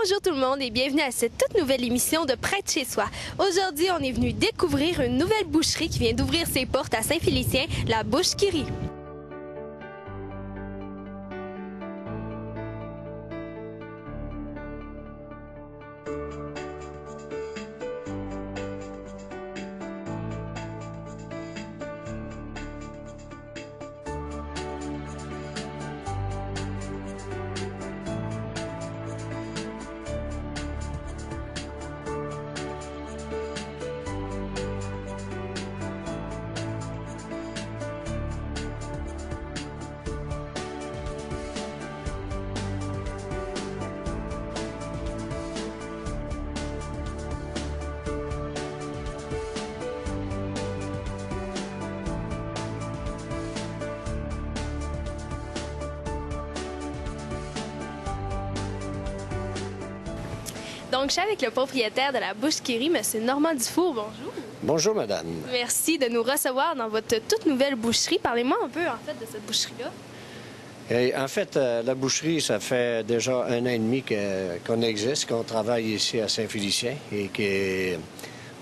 Bonjour tout le monde et bienvenue à cette toute nouvelle émission de Près de chez soi. Aujourd'hui, on est venu découvrir une nouvelle boucherie qui vient d'ouvrir ses portes à Saint-Félicien, la Bouche qui rit. Donc, je suis avec le propriétaire de la Bouche qui rit, M. Normand Dufour. Bonjour. Bonjour, madame. Merci de nous recevoir dans votre toute nouvelle boucherie. Parlez-moi un peu, en fait, de cette boucherie-là. Et en fait, la boucherie, ça fait déjà 1 an et demi qu'on existe, qu'on travaille ici à Saint-Félicien et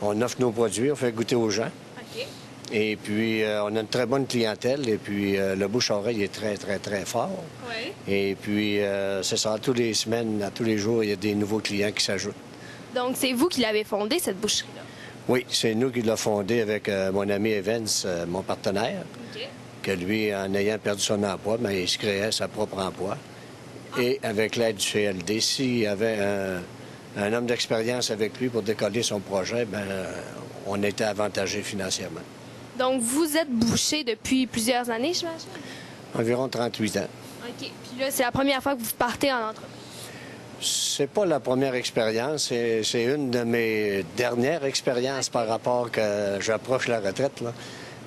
qu'on offre nos produits, on fait goûter aux gens. OK. Et puis, on a une très bonne clientèle et puis le bouche-oreille est très, très, très fort. Oui. Et puis, c'est ça, tous les semaines, à tous les jours, il y a des nouveaux clients qui s'ajoutent. Donc, c'est vous qui l'avez fondée, cette boucherie-là? Oui, c'est nous qui l'avons fondée avec mon ami Evans, mon partenaire, OK. que lui, en ayant perdu son emploi, bien, il se créait sa propre emploi. Et avec l'aide du CLD, s'il y avait un homme d'expérience avec lui pour décoller son projet, bien, on était avantagé financièrement. Donc, vous êtes boucher depuis plusieurs années, j'imagine? Environ 38 ans. OK. Puis là, c'est la première fois que vous partez en entreprise? C'est pas la première expérience, c'est une de mes dernières expériences par rapport que j'approche la retraite, là.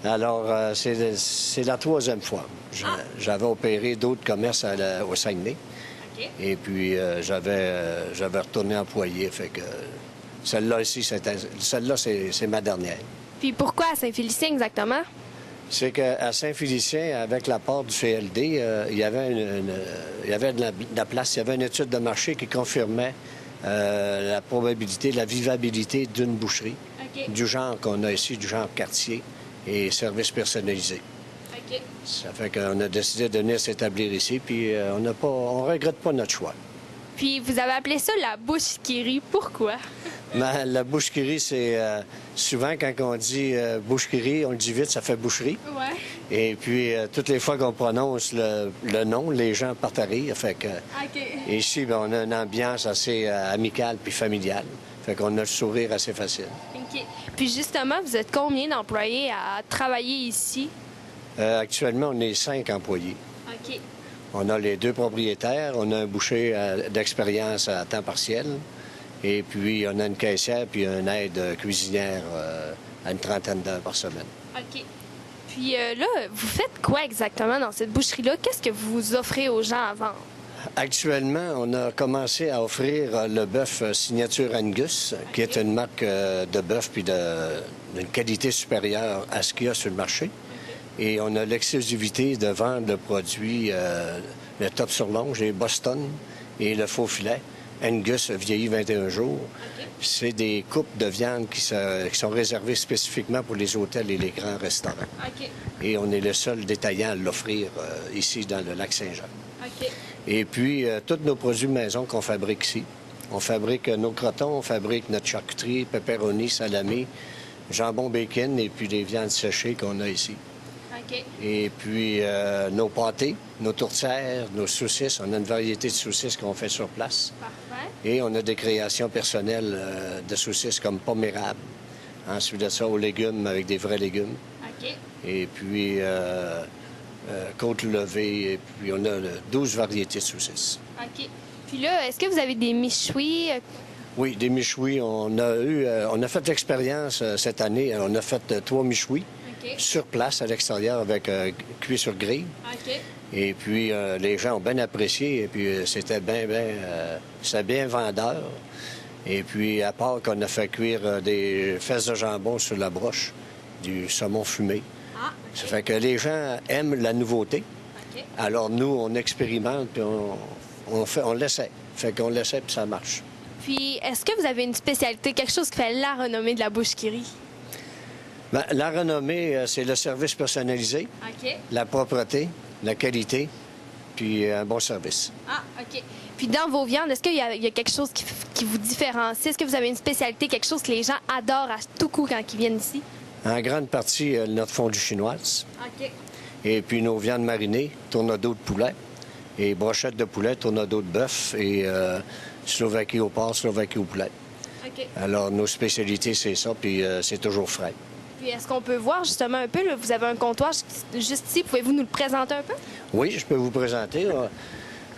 Alors, c'est la 3e fois. J'avais opéré d'autres commerces au Saguenay. OK. Et puis, j'avais retourné employé. Fait que celle-là ici, c'est ma dernière. Puis pourquoi à Saint-Félicien exactement? C'est qu'à Saint-Félicien, avec l'apport du CLD, il y avait de la place, il y avait une étude de marché qui confirmait la probabilité, la vivabilité d'une boucherie, OK. du genre qu'on a ici, du genre quartier et services personnalisés. OK. Ça fait qu'on a décidé de venir s'établir ici, puis on regrette pas notre choix. Puis vous avez appelé ça la Bouche qui rit. Pourquoi? Mais la bouche qui rit, c'est souvent quand on dit bouche qui rit, on le dit vite, ça fait boucherie. Ouais. Et puis, toutes les fois qu'on prononce le nom, les gens partent à rire. Fait que OK. ici, bien, on a une ambiance assez amicale puis familiale. Fait qu'on a le sourire assez facile. OK. Puis justement, vous êtes combien d'employés à travailler ici? Actuellement, on est 5 employés. OK. On a les 2 propriétaires, on a un boucher d'expérience à temps partiel, et puis on a une caissière puis une aide cuisinière à une 30aine d'heures par semaine. OK. Puis là, vous faites quoi exactement dans cette boucherie-là? Qu'est-ce que vous offrez aux gens à vendre? Actuellement, on a commencé à offrir le bœuf signature Angus, qui est une marque de bœuf puis d'une qualité supérieure à ce qu'il y a sur le marché. Et on a l'exclusivité de vendre le produit, le top sur longe, et Boston et le faux filet. Angus vieilli 21 jours. OK. C'est des coupes de viande qui sont réservées spécifiquement pour les hôtels et les grands restaurants. OK. Et on est le seul détaillant à l'offrir ici dans le lac Saint-Jean. OK. Et puis, tous nos produits maison qu'on fabrique ici. On fabrique nos crotons, on fabrique notre charcuterie, pepperoni, salami, jambon bacon et puis les viandes séchées qu'on a ici. OK. Et puis, nos pâtés, nos tourtières, nos saucisses. On a une variété de saucisses qu'on fait sur place. Parfait. Et on a des créations personnelles de saucisses comme pomme érable. Ensuite de ça, aux légumes avec des vrais légumes. OK. Et puis, côte levée. Et puis, on a 12 variétés de saucisses. OK. Puis là, est-ce que vous avez des méchouis? Oui, des méchouis. On a fait l'expérience cette année. On a fait 3 méchouis OK. sur place, à l'extérieur, avec cuit sur grille. OK. Et puis, les gens ont bien apprécié. Et puis, c'était bien vendeur. Et puis, à part qu'on a fait cuire des fesses de jambon sur la broche, du saumon fumé. Ah, OK. Ça fait que les gens aiment la nouveauté. OK. Alors, nous, on expérimente, puis on l'essaie. Fait qu'on l'essaie puis ça marche. Puis, est-ce que vous avez une spécialité, quelque chose qui fait la renommée de la boucherie? Bien, la renommée, c'est le service personnalisé, OK. la propreté, la qualité, puis un bon service. Ah, OK. Puis, dans vos viandes, est-ce qu'il y a quelque chose qui vous différencie? Est-ce que vous avez une spécialité, quelque chose que les gens adorent à tout coup quand ils viennent ici? En grande partie, notre fondue chinoise. OK. Et puis nos viandes marinées, tournedos de poulet. Et brochettes de poulet, tournedos de bœuf. Et Slovaquie au porc, Slovaquie au poulet. OK. Alors, nos spécialités, c'est ça, puis c'est toujours frais. Puis, est-ce qu'on peut voir justement un peu, là, vous avez un comptoir juste ici, pouvez-vous nous le présenter un peu? Oui, je peux vous présenter.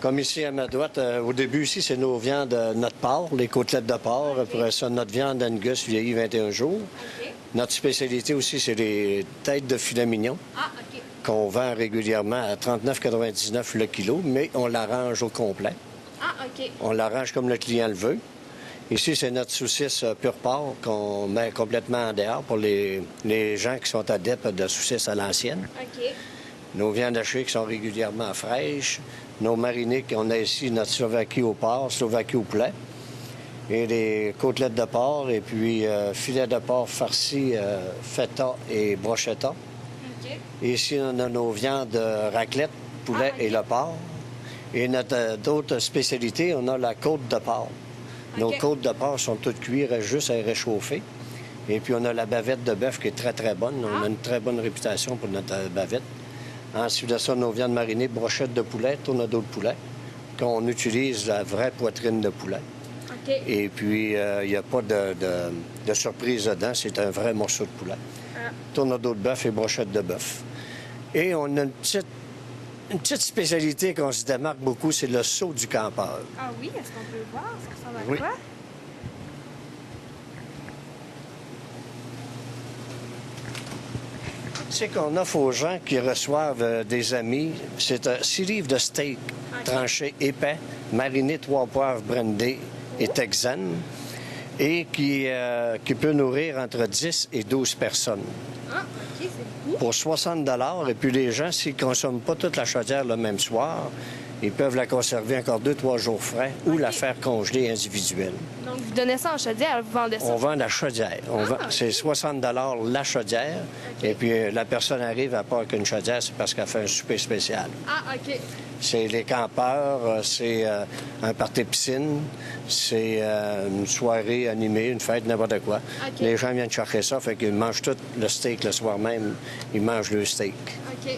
Comme ici à ma droite, au début ici, c'est nos viandes, notre porc, les côtelettes de porc. Après ça, notre viande Angus vieillie 21 jours. OK. Notre spécialité aussi, c'est les têtes de filet mignon Ah, OK. qu'on vend régulièrement à 39,99 le kilo, mais on l'arrange au complet. Ah, OK. On l'arrange comme le client le veut. Ici, c'est notre saucisse pur porc qu'on met complètement en dehors pour les gens qui sont adeptes de saucisses à l'ancienne. OK. Nos viandes hachées qui sont régulièrement fraîches. Nos marinés qu'on a ici, notre Slovaquie au porc, Slovaquie au poulet. Et les côtelettes de porc, et puis filets de porc farcis, feta et brochetta. OK. Et ici, on a nos viandes raclette, poulet et le porc. Et notre d'autres spécialités, on a la côte de porc. Nos côtes de porc sont toutes cuites, restent juste à réchauffer. Et puis, on a la bavette de bœuf qui est très, très bonne. On a une très bonne réputation pour notre bavette. Ensuite de ça, nos viandes marinées, brochettes de poulet, tournedos de poulet, qu'on utilise la vraie poitrine de poulet. OK. Et puis, il n'y a pas de surprise dedans. C'est un vrai morceau de poulet. Ah. Tournedos de bœuf et brochettes de bœuf. Et on a une petite spécialité qu'on se démarque beaucoup, c'est le saut du campeur. Ah oui, est-ce qu'on peut voir? Ça ressemble à Oui. quoi? C'est qu'on offre aux gens qui reçoivent des amis, c'est 6 livres de steak tranché épais, mariné 3 poivres brandés et texane, et qui peut nourrir entre 10 et 12 personnes. Ah, OK, c'est beaucoup. Pour 60 et puis les gens, s'ils ne consomment pas toute la chaudière le même soir, ils peuvent la conserver encore 2-3 jours frais ou la faire congeler individuelle. Donc, vous donnez ça en chaudière, vous vendez ça? On vend la chaudière. C'est 60 la chaudière. Et puis la personne arrive à part qu'une chaudière, c'est parce qu'elle fait un souper spécial. Ah, OK. C'est les campeurs, c'est un party piscine, c'est une soirée animée, une fête, n'importe quoi. OK. Les gens viennent chercher ça, fait qu'ils mangent tout le steak le soir même. Ils mangent le steak. OK.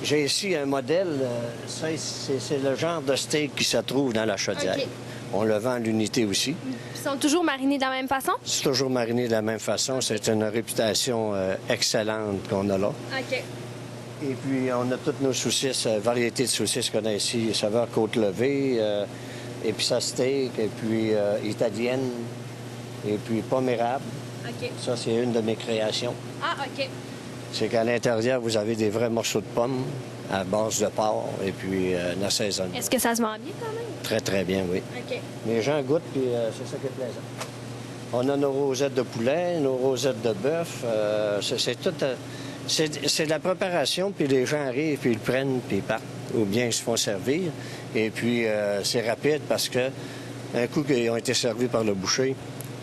J'ai ici un modèle, ça, c'est le genre de steak qui se trouve dans la chaudière. OK. On le vend à l'unité aussi. Ils sont toujours marinés de la même façon? C'est toujours mariné de la même façon. C'est une réputation excellente qu'on a là. OK. Et puis, on a toutes nos saucisses, variétés de saucisses qu'on a ici. Saveur côte levée, épices à steak, et puis italienne, et puis pomme érable. OK. Ça, c'est une de mes créations. Ah, OK. C'est qu'à l'intérieur, vous avez des vrais morceaux de pommes à base de porc et puis une assaisonnement. Est-ce que ça se vend bien quand même? Très, très bien, oui. OK. Les gens goûtent, puis c'est ça qui est plaisant. On a nos rosettes de poulet, nos rosettes de bœuf. C'est tout... c'est de la préparation, puis les gens arrivent, puis ils le prennent, puis ils partent. Ou bien ils se font servir. Et puis, c'est rapide parce que un coup qu'ils ont été servis par le boucher,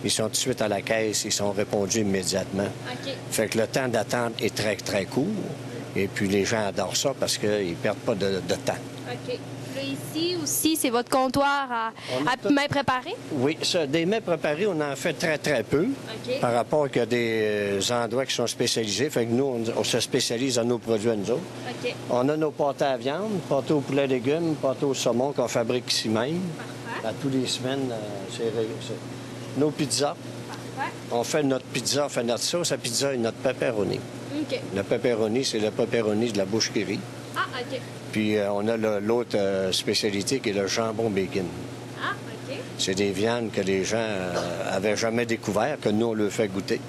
ils sont tout de suite à la caisse, ils sont répondus immédiatement. OK. Fait que le temps d'attente est très, très court. Et puis, les gens adorent ça parce qu'ils ne perdent pas de temps. OK. Là, ici aussi, c'est votre comptoir à main préparée? Oui, ça, des mets préparés, on en fait très, très peu. OK. Par rapport à des endroits qui sont spécialisés. Fait que nous, on se spécialise dans nos produits à nous autres. OK. On a nos pâtés à viande, pâtés au poulet légumes, pâtés au saumon qu'on fabrique ici même. Parfait. À tous les semaines, c'est nos pizzas. Parfait. On fait notre pizza, on fait notre sauce à pizza et notre pepperoni. OK. Le pepperoni, c'est le pepperoni de la boucherie. Ah, OK. Puis on a l'autre spécialité qui est le jambon bacon. Ah, OK. C'est des viandes que les gens avaient jamais découvert, que nous, on leur fait goûter.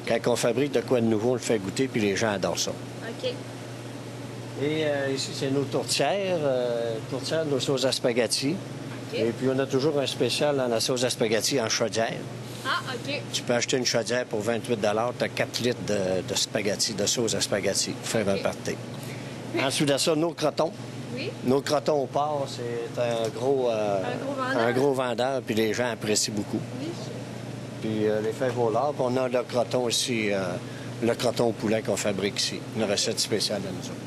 Quand on fabrique de quoi de nouveau, on le fait goûter, puis les gens adorent ça. OK. Et ici, c'est nos tourtières, nos sauces à spaghetti. OK. Et puis, on a toujours un spécial dans la sauce à spaghetti en chaudière. Ah, OK. Tu peux acheter une chaudière pour 28 $. Tu as 4 litres de spaghetti, de sauce à spaghetti pour faire un party. Ensuite de ça, nos crotons. Oui. Nos crotons au porc, c'est un gros vendeur, puis les gens apprécient beaucoup. Oui. Puis les fèves au lard, puis on a le croton aussi, le croton au poulet qu'on fabrique ici. Une recette spéciale à nous autres.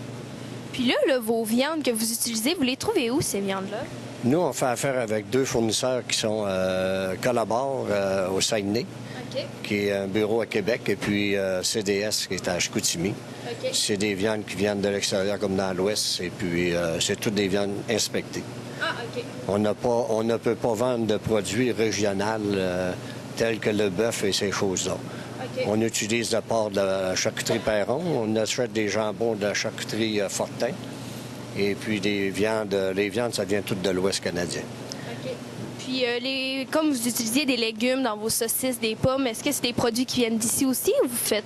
Puis là, vos viandes que vous utilisez, vous les trouvez où, ces viandes-là? Nous, on fait affaire avec 2 fournisseurs qui sont Collabore au Saguenay, qui est un bureau à Québec, et puis CDS qui est à Chicoutimi. C'est des viandes qui viennent de l'extérieur comme dans l'Ouest, et puis c'est toutes des viandes inspectées. On ne peut pas vendre de produits régionaux tels que le bœuf et ces choses-là. On utilise le porc de la charcuterie Perron, on achète des jambons de la charcuterie Fortin. Et puis les viandes, ça vient toutes de l'Ouest canadien. Puis, comme vous utilisez des légumes dans vos saucisses, des pommes, est-ce que c'est des produits qui viennent d'ici aussi ou vous faites...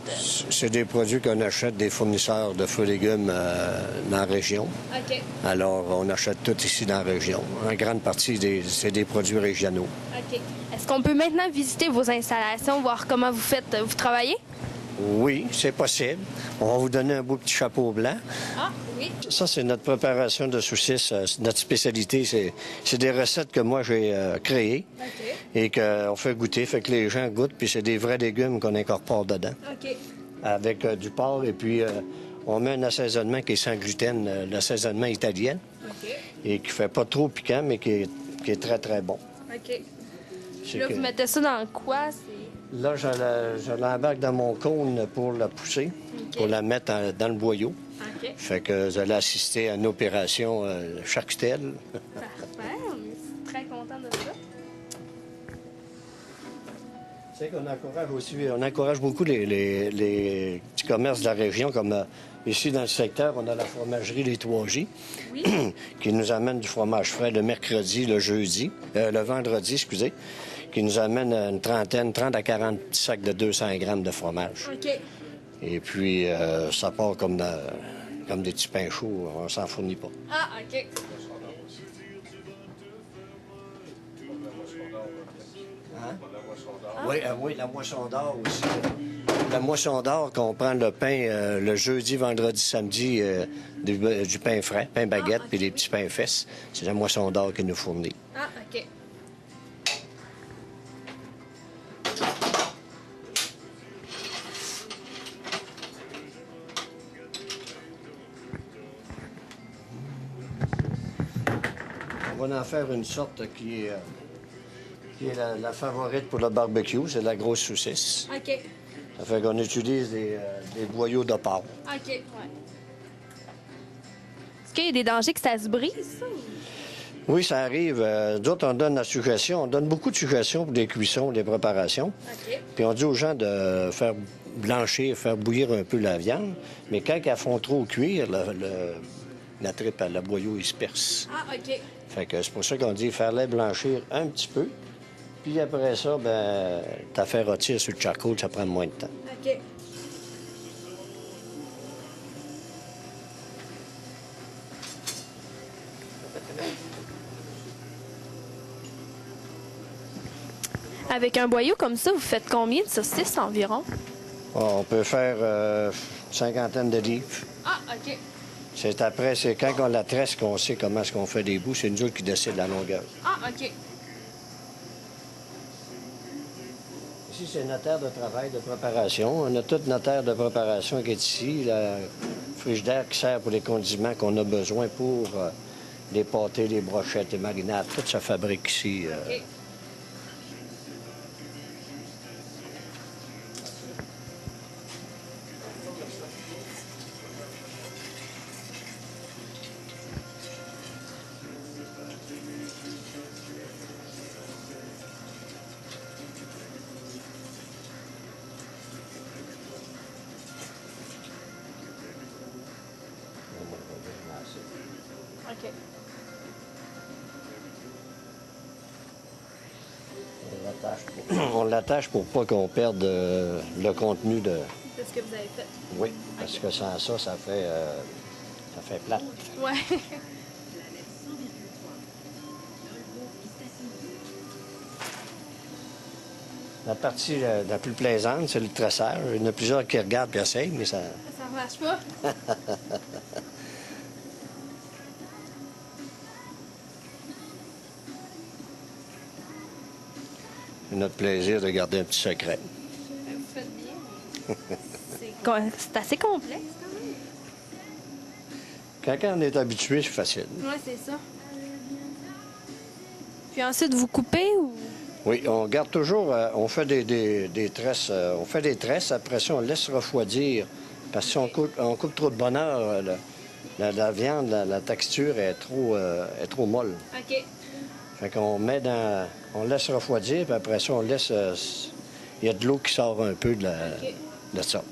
C'est des produits qu'on achète des fournisseurs de fruits et légumes dans la région. Alors, on achète tout ici dans la région. En grande partie, c'est des produits régionaux. Est-ce qu'on peut maintenant visiter vos installations, voir comment vous travaillez? Oui, c'est possible. On va vous donner un beau petit chapeau blanc. Ah, oui. Ça, c'est notre préparation de saucisses. Notre spécialité, c'est des recettes que moi, j'ai créées et qu'on fait goûter. Fait que les gens goûtent, puis c'est des vrais légumes qu'on incorpore dedans. Avec du porc, et puis on met un assaisonnement qui est sans gluten, l'assaisonnement italien, et qui fait pas trop piquant, mais qui est très, très bon. Là, vous mettez ça dans quoi? Là, je l'embarque dans mon cône pour la pousser, pour la mettre dans le boyau. Fait que vous allez assister à une opération charcutel. Parfait, on est très contents de ça. Tu sais qu'on encourage beaucoup les petits commerces de la région, comme ici dans le secteur, on a la fromagerie Les 3J, qui nous amène du fromage frais le mercredi, le vendredi, excusez, qui nous amène une 30 à 40 petits sacs de 200 grammes de fromage. Et puis, ça part comme des petits pains chauds, on s'en fournit pas. Ah, OK. Oui, la moisson d'or aussi. La moisson d'or, qu'on prend le pain le jeudi, vendredi, samedi, du pain frais, pain baguette, puis des petits pains fesses. C'est la moisson d'or qui nous fournit. Ah, OK. On va en faire une sorte qui est la favorite pour le barbecue, c'est la grosse saucisse. OK. Ça fait qu'on utilise des boyaux de porc. OK, ouais. Est-ce qu'il y a des dangers que ça se brise, ça? Oui, ça arrive. D'autres, on donne la suggestion. On donne beaucoup de suggestions pour des cuissons, des préparations. Puis on dit aux gens de faire blanchir, faire bouillir un peu la viande. Mais quand elles font trop cuire, la tripe, le boyau, il se perce. Ah, OK. Fait que c'est pour ça qu'on dit faire-les blanchir un petit peu. Puis après ça, t'as fait rôtir sur le charcoal, ça prend moins de temps. OK. Avec un boyau comme ça, vous faites combien de saucisses environ? On peut faire une cinquantaine de livres. Ah, OK. C'est quand on la tresse qu'on sait comment est-ce qu'on fait des bouts. C'est nous autres qui décident la longueur. Ah, OK. Ici, c'est notre aire de travail, de préparation. On a toute notre aire de préparation qui est ici. La frigidaire qui sert pour les condiments qu'on a besoin pour les pâtés, les brochettes, les marinades. Tout ça fabrique ici. OK. OK. On l'attache pour pas qu'on perde le contenu de... C'est ce que vous avez fait. Oui, parce que sans ça, ça fait plate. Ouais. La partie la plus plaisante, c'est le tressage. Il y en a plusieurs qui regardent et essayent, mais ça... Ça marche pas? notre plaisir de garder un petit secret. Vous faites bien. C'est assez complexe, quand même. Quand on est habitué, c'est facile. Oui, c'est ça. Puis ensuite, vous coupez ou... Oui, on garde toujours, on fait des tresses, on fait des tresses, après ça, on laisse refroidir. Parce que si on coupe trop de bonheur, la viande, la texture est trop molle. OK. Fait qu'on met dans... On laisse refroidir, puis après ça, on laisse... il y a de l'eau qui sort un peu de ça.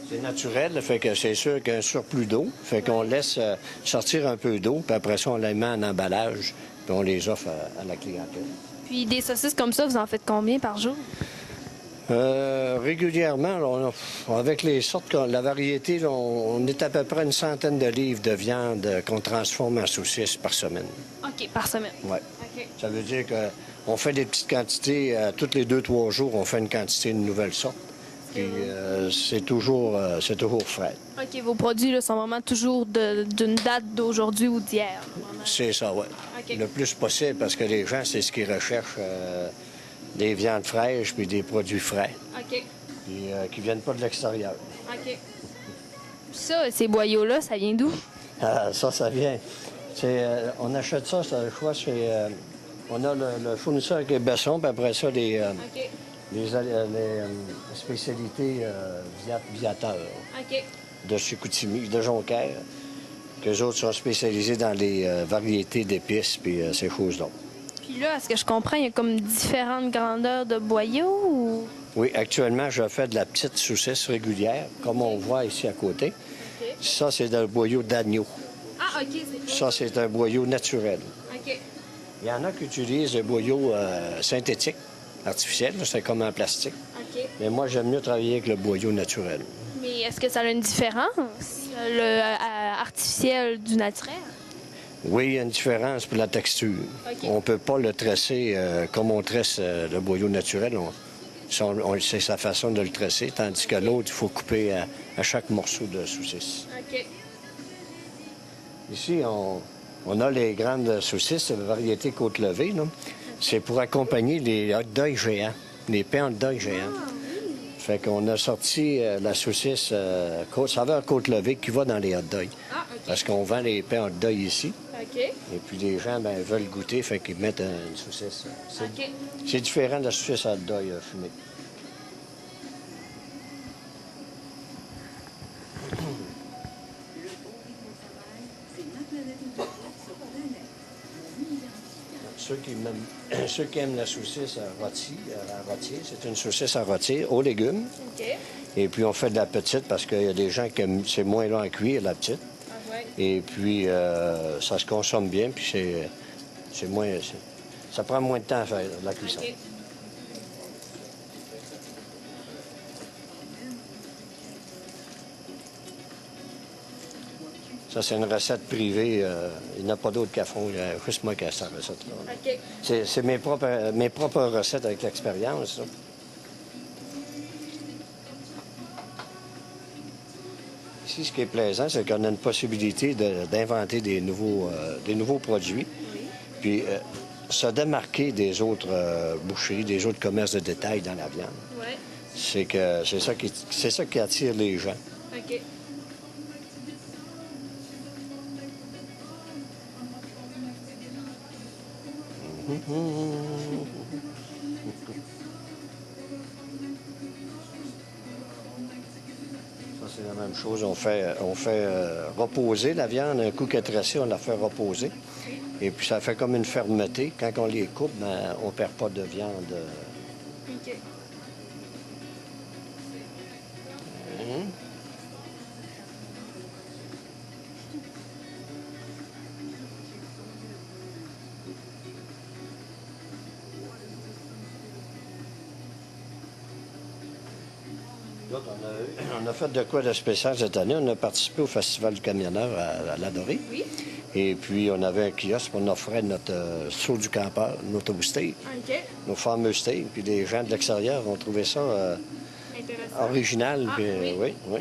C'est naturel, fait que c'est sûr qu'il y a un surplus d'eau. Fait qu'on laisse sortir un peu d'eau, puis après ça, on les met en emballage, puis on les offre à la clientèle. Puis des saucisses comme ça, vous en faites combien par jour? Régulièrement, là, avec les sortes, la variété, là, on est à peu près une centaine de livres de viande qu'on transforme en saucisses par semaine. OK, par semaine. Oui. OK. Ça veut dire qu'on fait des petites quantités, toutes les 2-3 jours, on fait une quantité de nouvelles sortes. Puis c'est toujours frais. OK, vos produits là, sont vraiment toujours d'une date d'aujourd'hui ou d'hier. C'est ça, oui. OK. Le plus possible, parce que les gens, c'est ce qu'ils recherchent, des viandes fraîches puis des produits frais. OK. Puis qui viennent pas de l'extérieur. OK. Ça, ces boyaux-là, ça vient d'où? Ah, ça vient. On achète ça, je crois, on a le fournisseur qui est Besson, puis après ça, les spécialités Viateur OK. de Chicoutimi, de Jonquière, qu'eux autres sont spécialisés dans les variétés d'épices puis ces choses-là. Puis là, est-ce que je comprends, il y a comme différentes grandeurs de boyaux ou... Oui, actuellement, je fais de la petite saucisse régulière, comme on voit ici à côté. OK. Ça, c'est un boyau d'agneau. Ah, OK, c'est Ça, c'est un boyau naturel. OK. Il y en a qui utilisent le boyau synthétique, artificiel, c'est comme en plastique. OK. Mais moi, j'aime mieux travailler avec le boyau naturel. Mais est-ce que ça a une différence, le artificiel du naturel? Oui, il y a une différence pour la texture. OK. On ne peut pas le tresser comme on tresse le boyau naturel. C'est sa façon de le tresser, tandis que l'autre, il faut couper à chaque morceau de saucisse. OK. Ici, on a les grandes saucisses de variété côte-levée. C'est pour accompagner les hot dogs géants, les pains hot dogs géants. Fait qu'on a sorti la saucisse saveur côte-levée qui va dans les hot dogs. Ah, OK. Parce qu'on vend les pains hot dogs ici. OK. Et puis les gens veulent goûter, fait qu'ils mettent une saucisse. OK. C'est différent de la saucisse hot dog fumée. Ceux qui aiment la saucisse à rôtir, c'est une saucisse à rôtir aux légumes. OK. Et puis on fait de la petite parce qu'il y a des gens qui aiment, c'est moins long à cuire, la petite. Ah, ouais. Et puis ça se consomme bien, puis c'est moins. Ça prend moins de temps à faire la cuisson. OK. Ça, c'est une recette privée. Il n'y en a pas d'autres qui la font. Il y a juste moi qui ai cette recette-là. OK. C'est mes propres recettes avec l'expérience, ça. Ici, ce qui est plaisant, c'est qu'on a une possibilité d'inventer des nouveaux produits. Oui. Puis se démarquer des autres boucheries, des autres commerces de détail dans la viande. Ouais. C'est ça qui attire les gens. OK. Ça, c'est la même chose. On fait reposer la viande. Un coup qu'elle est tressée, on la fait reposer. Et puis, ça fait comme une fermeté. Quand on les coupe, on ne perd pas de viande. OK. L'autre, on a fait de quoi de spécial cette année. On a participé au Festival du camionneur à l'Adoré. Oui. Et puis, on avait un kiosque, on offrait notre saut du campeur, notre steak, OK. nos fameux steaks. Puis les gens de l'extérieur ont trouvé ça Intéressant. original. Ah, Puis, oui. oui.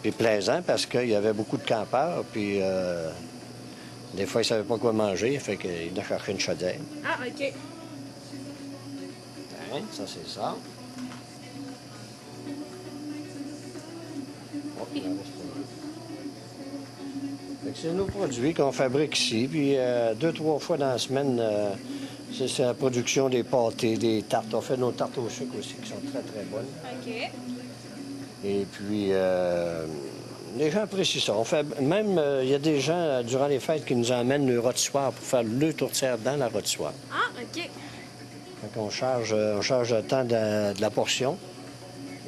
Puis plaisant parce qu'il y avait beaucoup de campeurs. Puis Des fois, ils ne savaient pas quoi manger, fait qu'ils ont cherché une chaudière. Ah, OK. Hein, ça, c'est ça. Oh, il en reste un. Fait que c'est nos produits qu'on fabrique ici. Puis 2-3 fois dans la semaine, c'est la production des pâtés, des tartes. On fait nos tartes au sucre aussi, qui sont très, très bonnes. OK. Et puis, les gens apprécient ça. On fait, même, il y a des gens, durant les fêtes, qui nous emmènent le rôtissoir pour faire le tourtière dans la rôtissoir. Ah, OK. Fait qu'on charge le temps de la portion.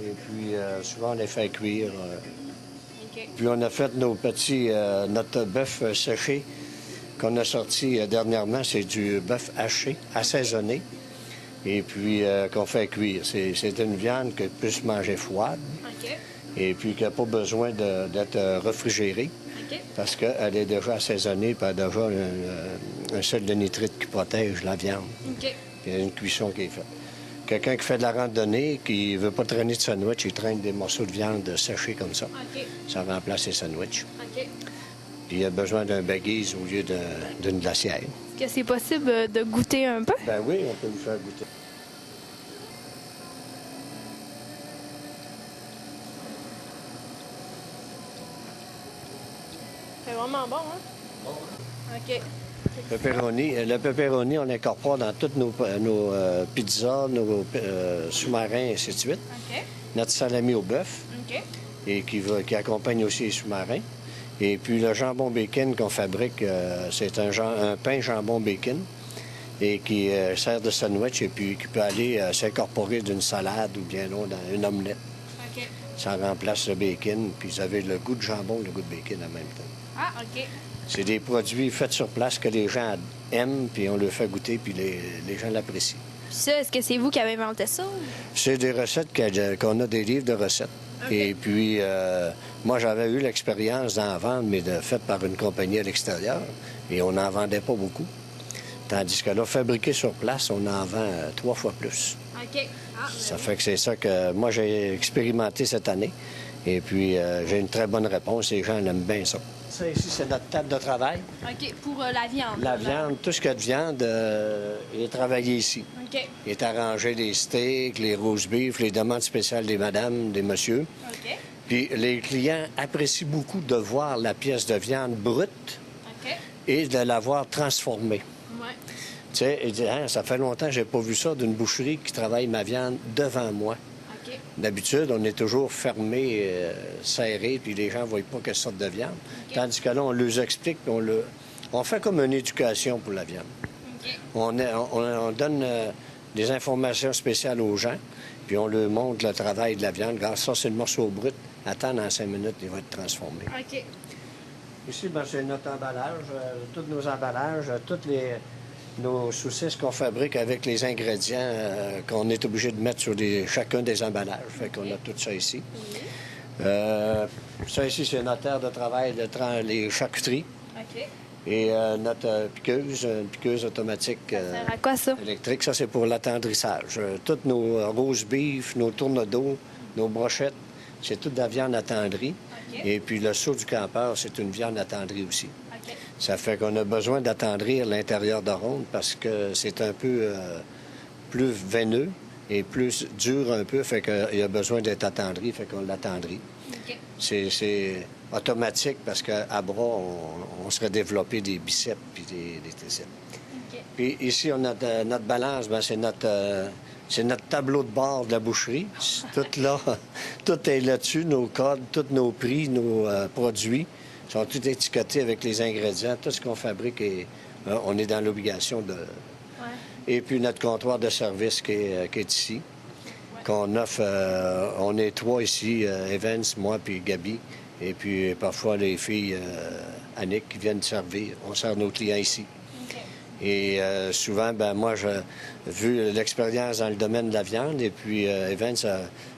Et puis, souvent, on les fait cuire. OK. Puis, on a fait notre bœuf séché qu'on a sorti dernièrement. C'est du bœuf haché, assaisonné. Et puis, qu'on fait cuire. C'est une viande qui peut se manger froide. OK. Et puis, qui n'a pas besoin d'être réfrigérée. OK. Parce qu'elle est déjà assaisonnée, puis elle a déjà un sel de nitrite qui protège la viande. OK. Il y a une cuisson qui est faite. Quelqu'un qui fait de la randonnée, qui ne veut pas traîner de sandwich, il traîne des morceaux de viande séchés comme ça. OK. Ça remplace les sandwichs. OK. Puis il a besoin d'un baguise au lieu d'une glacière. Est-ce que c'est possible de goûter un peu? Ben oui, on peut vous faire goûter. C'est vraiment bon, hein? OK. Le pepperoni, on l'incorpore dans toutes nos pizzas, nos sous-marins, et ainsi de suite. OK. Notre salami au bœuf, OK. et qui accompagne aussi les sous-marins. Et puis le jambon bacon qu'on fabrique, c'est un pain jambon bacon et qui sert de sandwich et puis qui peut aller s'incorporer d'une salade ou bien non dans une omelette. OK. Ça remplace le bacon, puis vous avez le goût de jambon, le goût de bacon en même temps. Ah, OK. C'est des produits faits sur place que les gens aiment, puis on leur fait goûter, puis les gens l'apprécient. Puis ça, est-ce que c'est vous qui avez inventé ça? C'est des recettes qu'on a des livres de recettes. OK. Et puis, moi, j'avais eu l'expérience d'en vendre, mais faite par une compagnie à l'extérieur, et on n'en vendait pas beaucoup. Tandis que là, fabriqué sur place, on en vend 3 fois plus. OK. Ah, Ça fait que c'est ça que moi, j'ai expérimenté cette année. Et puis, j'ai une très bonne réponse. Les gens aiment bien ça. Ça, ici, c'est notre table de travail. OK. Pour la viande. La viande, tout ce qu'il y a de viande est travaillé ici. OK. Il est arrangé les steaks, les roast beef, les demandes spéciales des madames, des messieurs. OK. Puis les clients apprécient beaucoup de voir la pièce de viande brute OK. et de la voir transformée. Ouais. Tu sais, il dit, hein, ça fait longtemps que j'ai pas vu ça d'une boucherie qui travaille ma viande devant moi. OK. D'habitude, on est toujours fermé, serré, puis les gens ne voient pas quelle sorte de viande. OK. Tandis que là, on leur explique, puis on fait comme une éducation pour la viande. OK. On donne des informations spéciales aux gens, puis on leur montre le travail de la viande. Regarde, ça, c'est le morceau brut. Attends, dans 5 minutes, il va être transformé. OK. Ici, ben, c'est notre emballage, tous nos emballages, nos saucisses qu'on fabrique avec les ingrédients qu'on est obligé de mettre sur chacun des emballages. Fait qu'on a tout ça ici. Ça ici, c'est notre aire de travail, les charcuteries. OK. Et notre piqueuse, une piqueuse automatique Ça sert à quoi, ça? électrique, ça c'est pour l'attendrissage. Toutes nos roast beef, nos tournes d'eau, nos brochettes, c'est toute de la viande attendrie. OK. Et puis le saut du campeur, c'est une viande attendrie aussi. OK. Ça fait qu'on a besoin d'attendrir l'intérieur de ronde parce que c'est un peu plus veineux et plus dur un peu, fait qu'il a besoin d'être attendri, fait qu'on l'attendrit. OK. C'est automatique parce qu'à bras, on serait développé des biceps puis des triceps. OK. Puis ici, on a notre balance, ben, c'est notre tableau de bord de la boucherie. Tout là, tout est là-dessus, nos codes, tous nos prix, nos produits sont tous étiquetés avec les ingrédients. Tout ce qu'on fabrique, on est dans l'obligation de... Ouais. Et puis notre comptoir de service qui est ici, qu'on offre. On est 3 ici, Evans, moi puis Gabi. Et puis parfois les filles, Annick, qui viennent servir. On sert nos clients ici. OK. Et souvent, ben moi, vu l'expérience dans le domaine de la viande, et puis Evans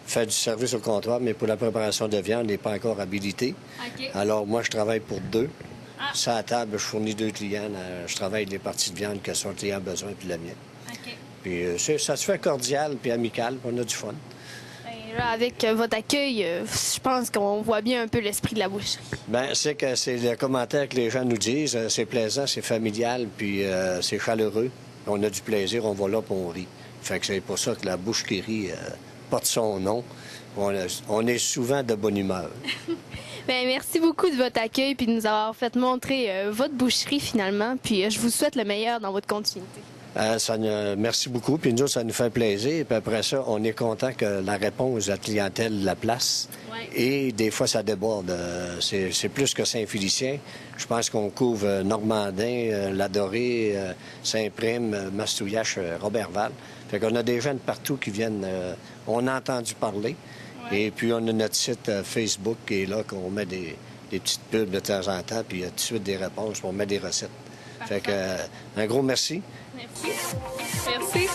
fait du service au comptoir, mais pour la préparation de viande, il n'est pas encore habilité. OK. Alors moi, je travaille pour 2. Ah. Ça, à table, je fournis 2 clients. Je travaille les parties de viande que son client a besoin, puis la mienne. OK. Puis ça se fait cordial puis amical, puis on a du fun. Ben, Et là, avec votre accueil, je pense qu'on voit bien un peu l'esprit de la boucherie. Bien, c'est que c'est le commentaire que les gens nous disent. C'est plaisant, c'est familial, puis c'est chaleureux. On a du plaisir, on va là, puis on rit. Fait que c'est pour ça que la boucherie porte son nom. On est souvent de bonne humeur. Bien, merci beaucoup de votre accueil puis de nous avoir fait montrer votre boucherie finalement. Puis je vous souhaite le meilleur dans votre continuité. Merci beaucoup. Puis nous, ça nous fait plaisir. Puis après ça, on est content que la réponse à la clientèle la place. Ouais. Et des fois, ça déborde. C'est plus que Saint-Félicien. Je pense qu'on couvre Normandin, Ladoré, Saint-Prime, Mastouillache, Robertval. Fait qu'on a des gens de partout qui viennent. On a entendu parler. Ouais. Et puis, on a notre site Facebook qui est là, qu'on met des petites pubs de temps en temps. Puis il y a tout de suite des réponses. On met des recettes. Parfait. Fait que, un gros merci. Merci. Merci.